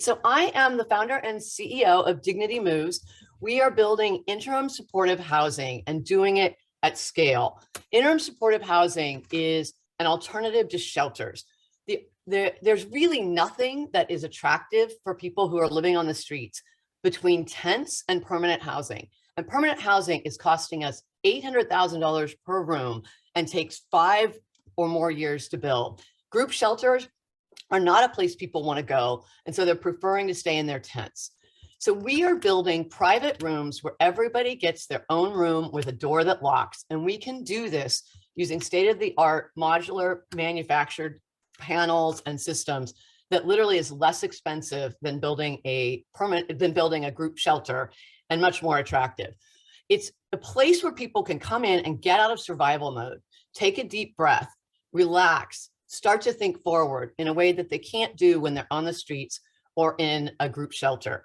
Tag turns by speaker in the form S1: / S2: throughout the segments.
S1: So I am the founder and CEO of DignityMoves. We are building interim supportive housing and doing it at scale. Interim supportive housing is an alternative to shelters. There's really nothing that is attractive for people who are living on the streets between tents and permanent housing. And permanent housing is costing us $800,000 per room and takes 5 or more years to build. Group shelters are not a place people want to go, and so they're preferring to stay in their tents. So we are building private rooms where everybody gets their own room with a door that locks, and we can do this using state-of-the-art modular manufactured panels and systems that literally is less expensive than building a group shelter and much more attractive. It's a place where people can come in and get out of survival mode, take a deep breath, relax, start to think forward in a way that they can't do when they're on the streets or in a group shelter.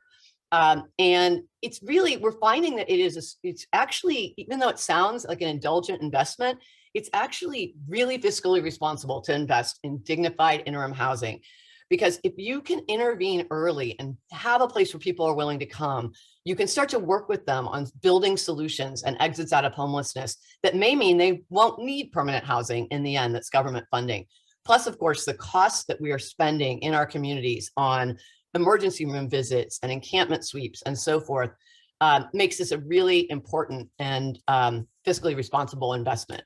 S1: And it's really, we're finding that it's actually, even though it sounds like an indulgent investment, it's actually really fiscally responsible to invest in dignified interim housing. Because if you can intervene early and have a place where people are willing to come, you can start to work with them on building solutions and exits out of homelessness that may mean they won't need permanent housing in the end, that's government funding. Plus, of course, the costs that we are spending in our communities on emergency room visits and encampment sweeps and so forth makes this a really important and fiscally responsible investment.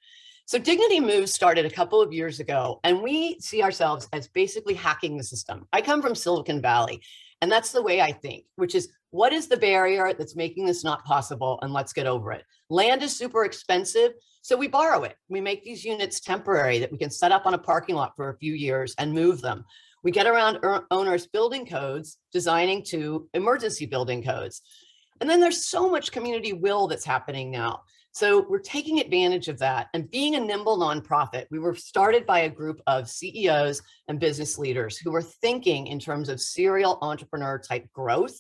S1: So DignityMoves started a couple of years ago, and we see ourselves as basically hacking the system. I come from Silicon Valley, and that's the way I think, which is, what is the barrier that's making this not possible, and let's get over it. Land is super expensive, so we borrow it. We make these units temporary that we can set up on a parking lot for a few years and move them. We get around owners' building codes, designing to emergency building codes. And then there's so much community will that's happening now. So we're taking advantage of that. And being a nimble nonprofit, we were started by a group of CEOs and business leaders who were thinking in terms of serial entrepreneur type growth.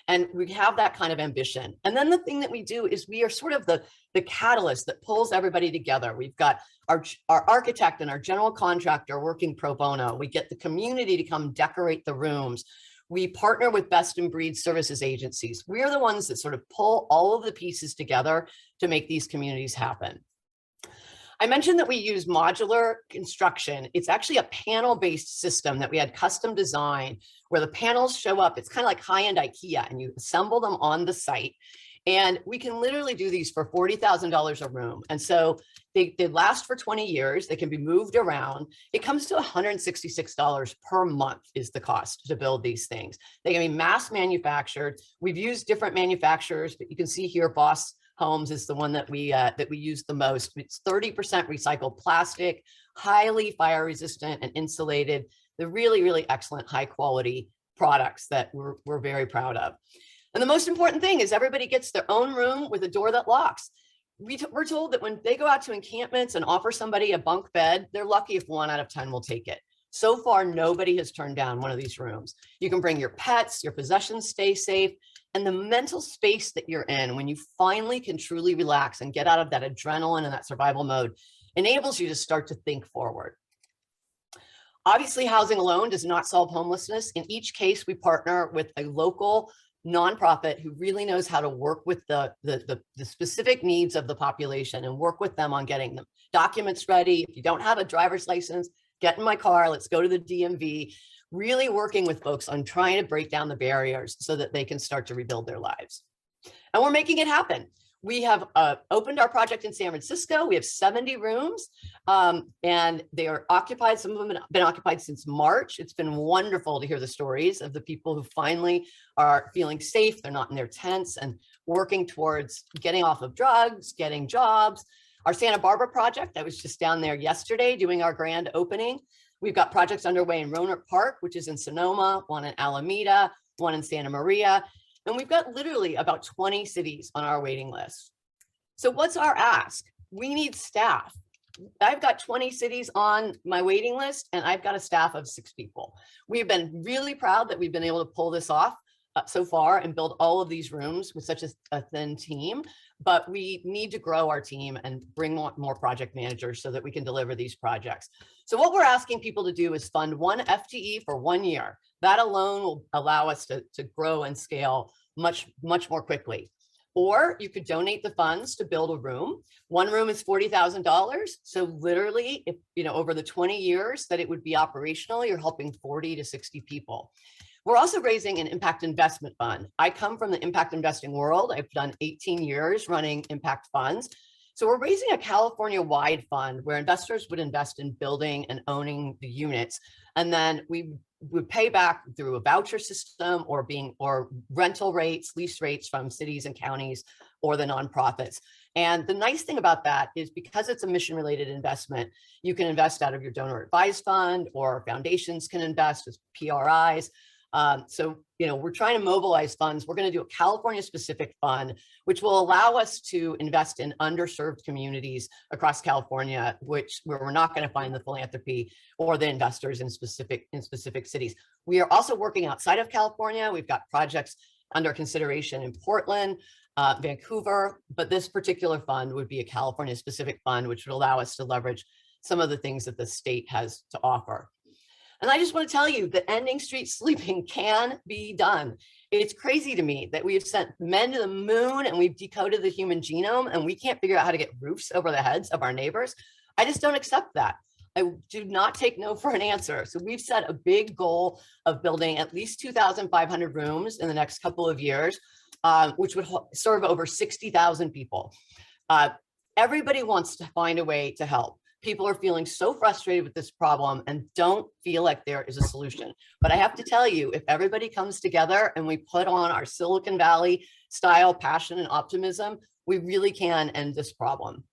S1: And we have that kind of ambition. And then the thing that we do is we are sort of the catalyst that pulls everybody together. We've got our architect and our general contractor working pro bono. We get the community to come decorate the rooms. We partner with best in breed services agencies. We are the ones that sort of pull all of the pieces together to make these communities happen. I mentioned that we use modular construction. It's actually a panel-based system that we had custom designed where the panels show up. It's kind of like high-end IKEA, and you assemble them on the site. And we can literally do these for $40,000 a room. And so they last for 20 years. They can be moved around. It comes to $166 per month is the cost to build these things. They can be mass manufactured. We've used different manufacturers, but you can see here, Boss Homes is the one that we use the most. It's 30% recycled plastic, highly fire resistant and insulated. They're really, really excellent, high quality products that we're very proud of. And the most important thing is everybody gets their own room with a door that locks. We're told that when they go out to encampments and offer somebody a bunk bed, they're lucky if 1 out of 10 will take it. So far, nobody has turned down one of these rooms. You can bring your pets, your possessions stay safe, and the mental space that you're in when you finally can truly relax and get out of that adrenaline and that survival mode enables you to start to think forward. Obviously, housing alone does not solve homelessness. In each case, we partner with a local nonprofit who really knows how to work with the specific needs of the population and work with them on getting them documents ready. If you don't have a driver's license, get in my car, let's go to the DMV, really working with folks on trying to break down the barriers so that they can start to rebuild their lives. And we're making it happen. We have opened our project in San Francisco. We have 70 rooms and they are occupied. Some of them have been occupied since March. It's been wonderful to hear the stories of the people who finally are feeling safe. They're not in their tents and working towards getting off of drugs, getting jobs. Our Santa Barbara project, I was just down there yesterday doing our grand opening. We've got projects underway in Roanoke Park, which is in Sonoma, one in Alameda, one in Santa Maria. And we've got literally about 20 cities on our waiting list. So what's our ask? We need staff. I've got 20 cities on my waiting list, and I've got a staff of 6 people. We've been really proud that we've been able to pull this off so far and build all of these rooms with such a thin team, but we need to grow our team and bring more project managers so that we can deliver these projects. So what we're asking people to do is fund 1 FTE for 1 year. That alone will allow us to grow and scale much more quickly. Or you could donate the funds to build a room. One room is $40,000. So literally, if over the 20 years that it would be operational, you're helping 40 to 60 people. We're also raising an impact investment fund. I come from the impact investing world. I've done 18 years running impact funds. So we're raising a California-wide fund where investors would invest in building and owning the units. And then we would pay back through a voucher system or rental rates, lease rates from cities and counties or the nonprofits. And the nice thing about that is because it's a mission-related investment, you can invest out of your donor advised fund, or foundations can invest as PRIs. So, we're trying to mobilize funds. We're going to do a California specific fund, which will allow us to invest in underserved communities across California, where we're not going to find the philanthropy or the investors in specific cities. We are also working outside of California. We've got projects under consideration in Portland, Vancouver, but this particular fund would be a California specific fund, which would allow us to leverage some of the things that the state has to offer. And I just want to tell you that ending street sleeping can be done. It's crazy to me that we've sent men to the moon and we've decoded the human genome and we can't figure out how to get roofs over the heads of our neighbors. I just don't accept that. I do not take no for an answer. So we've set a big goal of building at least 2,500 rooms in the next couple of years, which would serve over 60,000 people. Everybody wants to find a way to help. People are feeling so frustrated with this problem and don't feel like there is a solution. But I have to tell you, if everybody comes together and we put on our Silicon Valley style passion and optimism, we really can end this problem.